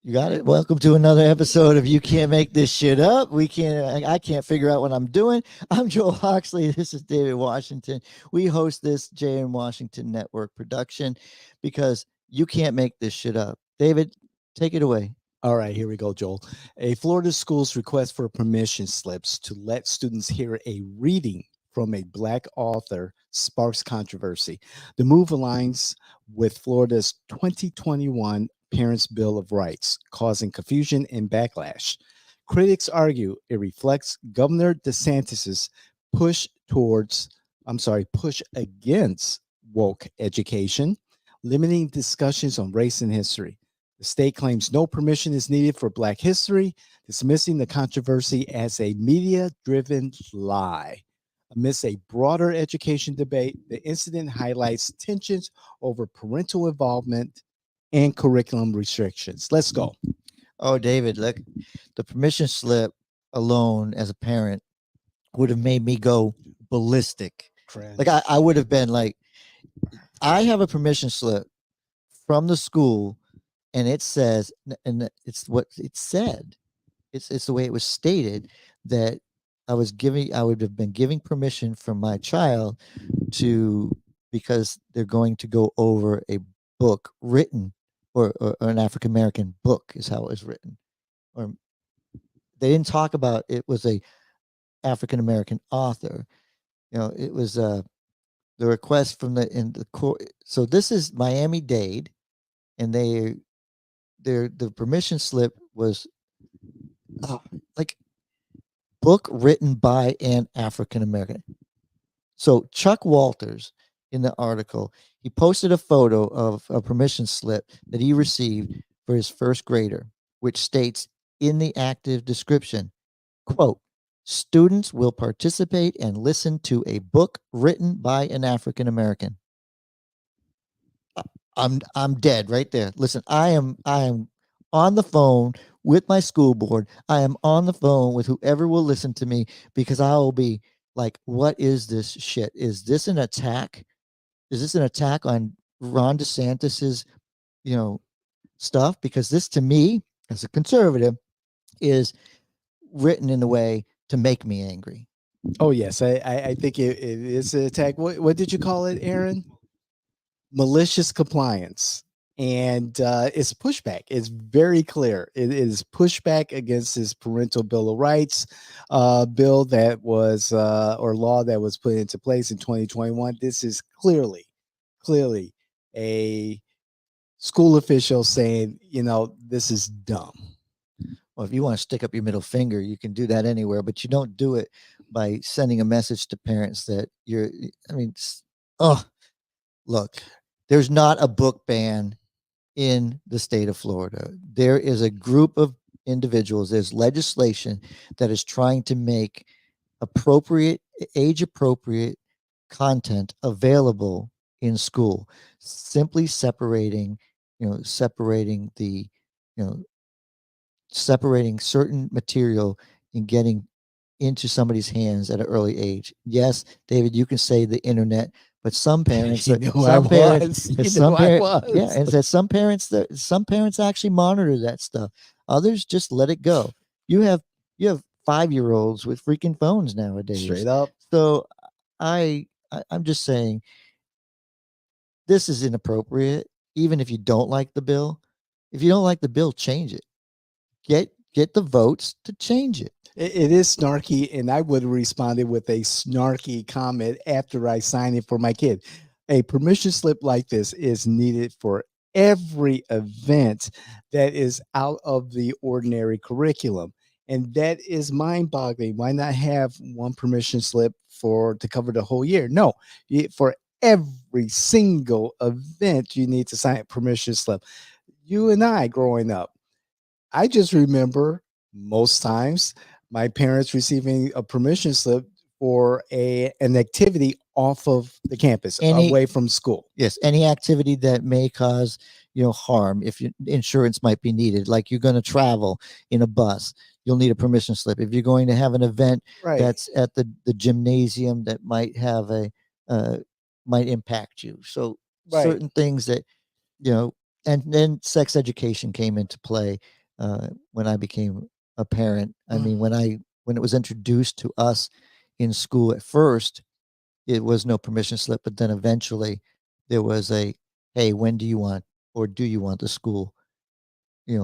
You got it. Welcome to another episode of You Can't Make This Shit Up. I can't figure out what I'm doing. I'm Joel Oxley. This is David Washington. We host this J.M. Washington Network production because you can't make this shit up. David, take it away. All right, here we go, Joel. A Florida school's request for permission slips to let students hear a reading from a Black author sparks controversy. The move aligns with Florida's 2021 Parents' Bill of Rights, causing confusion and backlash. Critics argue it reflects Governor DeSantis's push against woke education, limiting discussions on race and history. The state claims no permission is needed for Black history, dismissing the controversy as a media-driven lie. Amidst a broader education debate, the incident highlights tensions over parental involvement and curriculum restrictions. Let's go. Oh, David, look, the permission slip alone as a parent would have made me go ballistic. Like I would have been like, I have a permission slip from the school, and it says, and it's what it said. It's the way it was stated that I would have been giving permission for my child because they're going to go over a book written or an African American book is how it was written. Or they didn't talk about it was a African American author. You know, it was the request from the court. So this is Miami-Dade, and the permission slip was like book written by an African American. So Chuck Walters, in the article, he posted a photo of a permission slip that he received for his first grader, which states in the active description, quote, students will participate and listen to a book written by an African American. I'm dead right there. Listen, I am on the phone with my school board. I am on the phone with whoever will listen to me because I will be like, what is this shit? Is this an attack? Is this an attack on Ron DeSantis's, stuff? Because this to me, as a conservative, is written in a way to make me angry. Oh, yes. I think it is an attack. What did you call it, Aaron? Malicious compliance. And it's pushback. It's very clear. It is pushback against his Parental Bill of Rights bill that was or law that was put into place in 2021. This is clearly a school official saying, this is dumb. Well, if you want to stick up your middle finger, you can do that anywhere, but you don't do it by sending a message to parents that look, there's not a book ban in the state of Florida. There is a group of individuals, there's legislation that is trying to make age appropriate content available in school, simply separating certain material and getting into somebody's hands at an early age. Yes, David, you can say the internet, but some parents, some parents actually monitor that stuff. Others just let it go. You have 5-year-olds with freaking phones nowadays. Straight up. So I'm just saying this is inappropriate. Even if you don't like the bill, change it. Get the votes to change it. It is snarky, and I would have responded with a snarky comment after I signed it for my kid. A permission slip like this is needed for every event that is out of the ordinary curriculum. And that is mind-boggling. Why not have one permission slip to cover the whole year? No, for every single event, you need to sign a permission slip. You and I growing up, I just remember most times my parents receiving a permission slip for an activity off of the campus, away from school. Yes, any activity that may cause harm. If insurance might be needed, like you're going to travel in a bus, you'll need a permission slip. If you're going to have an event that's at the gymnasium that might have might impact you. So certain things that and then sex education came into play when I became a parent. I mean, when it was introduced to us in school at first, it was no permission slip, but then eventually there was a, hey, when do you want, or do you want the school,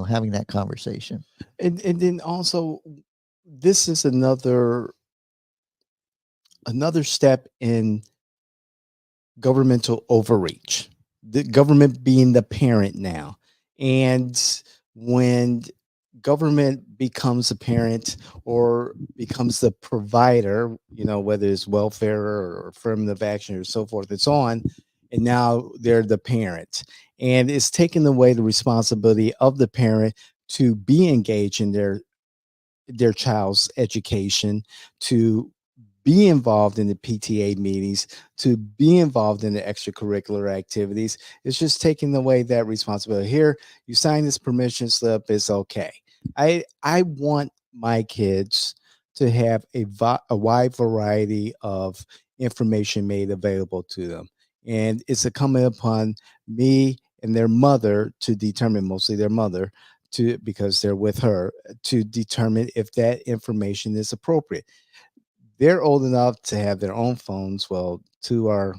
having that conversation. And then also, this is another step in governmental overreach, the government being the parent now. And when government becomes a parent or becomes the provider, whether it's welfare or affirmative action or so forth, it's on, and now they're the parent. And it's taking away the responsibility of the parent to be engaged in their child's education, to be involved in the PTA meetings, to be involved in the extracurricular activities. It's just taking away that responsibility. Here, you sign this permission slip, it's okay. I want my kids to have a wide variety of information made available to them. And it's incumbent upon me and their mother to determine, mostly their mother, because they're with her, to determine if that information is appropriate. They're old enough to have their own phones. Well, two are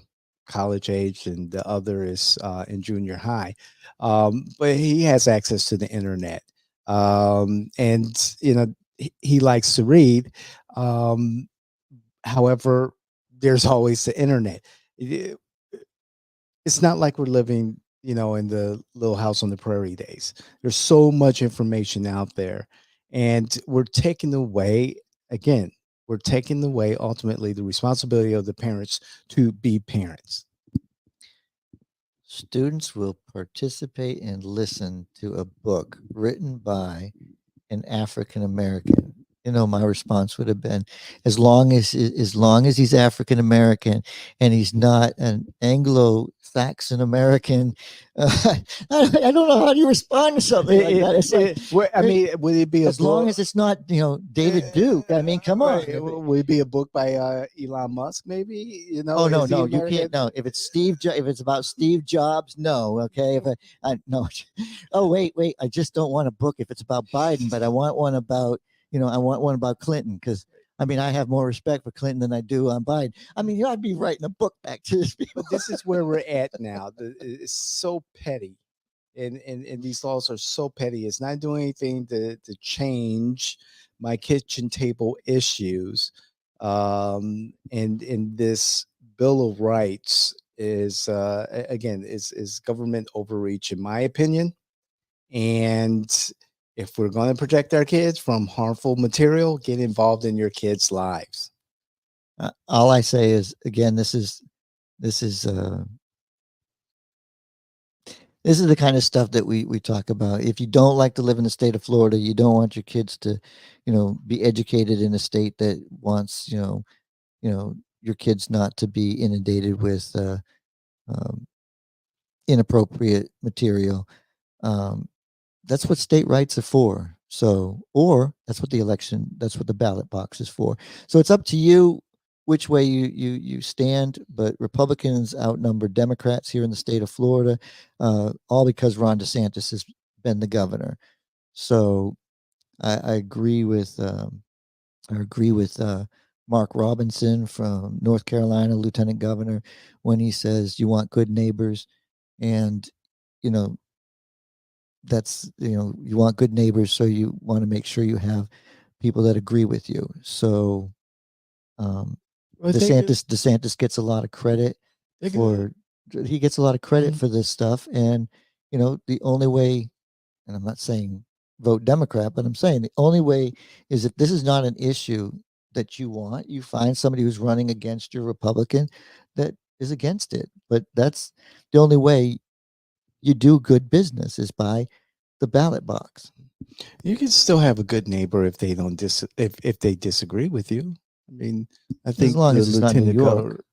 college age, and the other is in junior high. But he has access to the internet, and he likes to read. Um, However, there's always the internet. It's not like we're living, in the Little House on the Prairie days. There's so much information out there, and again, we're taking away ultimately the responsibility of the parents to be parents. Students will participate and listen to a book written by an African American. My response would have been, as long as he's African American and he's not an Anglo-Saxon American. I don't know how do you respond to something like that. It's like, I mean, would it be as long as it's not David Duke? I mean, come on. Would it be a book by Elon Musk? Maybe Oh no, is he no, you American? can't. No, if it's if it's about Steve Jobs, no. Okay, if I no. Oh wait, I just don't want a book if it's about Biden, but I want one about I want one about Clinton, because I mean I have more respect for Clinton than I do on Biden. I mean, I'd be writing a book back to this people. But this is where we're at now. It's so petty, and these laws are so petty. It's not doing anything to change my kitchen table issues. And this Bill of Rights is again is government overreach, in my opinion. And if we're going to protect our kids from harmful material, get involved in your kids' lives. All I say is, again, this is the kind of stuff that we talk about. If you don't like to live in the state of Florida, you don't want your kids to, be educated in a state that wants, your kids not to be inundated with um, inappropriate material. Um, that's what state rights are for. So, or that's what that's what the ballot box is for. So it's up to you which way you stand. But Republicans outnumber Democrats here in the state of Florida, all because Ron DeSantis has been the governor. So I agree with Mark Robinson from North Carolina, Lieutenant Governor, when he says you want good neighbors, and you know you want good neighbors, so you want to make sure you have people that agree with you. So Well, DeSantis gets a lot of credit for he gets a lot of credit for this stuff, and the only way, and I'm not saying vote Democrat, but I'm saying the only way is, if this is not an issue that you want, you find somebody who's running against your Republican that is against it. But that's the only way you do good business, is by the ballot box. You can still have a good neighbor if they don't if they disagree with you. I mean, I think As long the as it's not New York.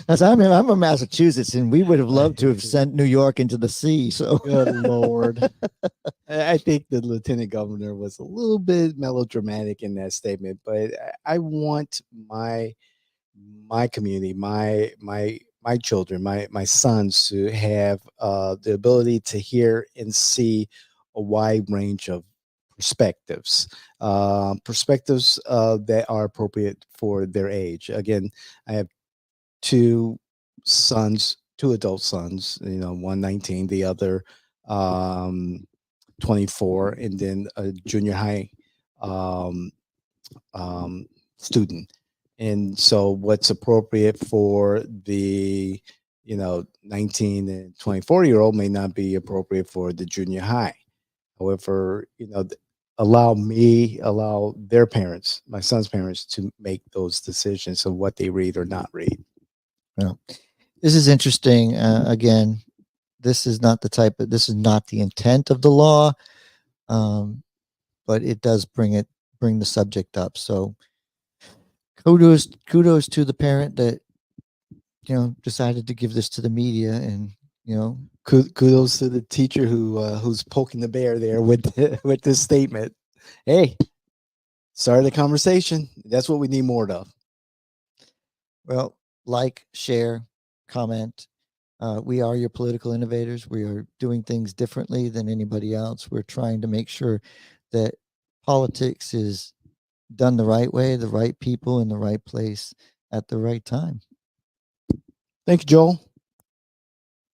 As I'm from Massachusetts, and we would have loved to have sent New York into the sea. So, good Lord. I think the lieutenant governor was a little bit melodramatic in that statement, but I want my community, my my children, my sons, to have the ability to hear and see a wide range of perspectives, that are appropriate for their age. Again, I have two sons, two adult sons, one 19, the other 24, and then a junior high um, student. And so what's appropriate for the 19 and 24-year-old may not be appropriate for the junior high. However, allow their parents, my son's parents, to make those decisions of what they read or not read. Well, this is interesting. Again, this is not the intent of the law, but it does bring the subject up. So kudos to the parent that decided to give this to the media, and kudos to the teacher who's poking the bear there with with this statement. Hey, started a conversation. That's what we need more of. Well, like, share, comment. We are your political innovators. We are doing things differently than anybody else. We're trying to make sure that politics is done the right way, the right people in the right place at the right time. Thank you, Joel.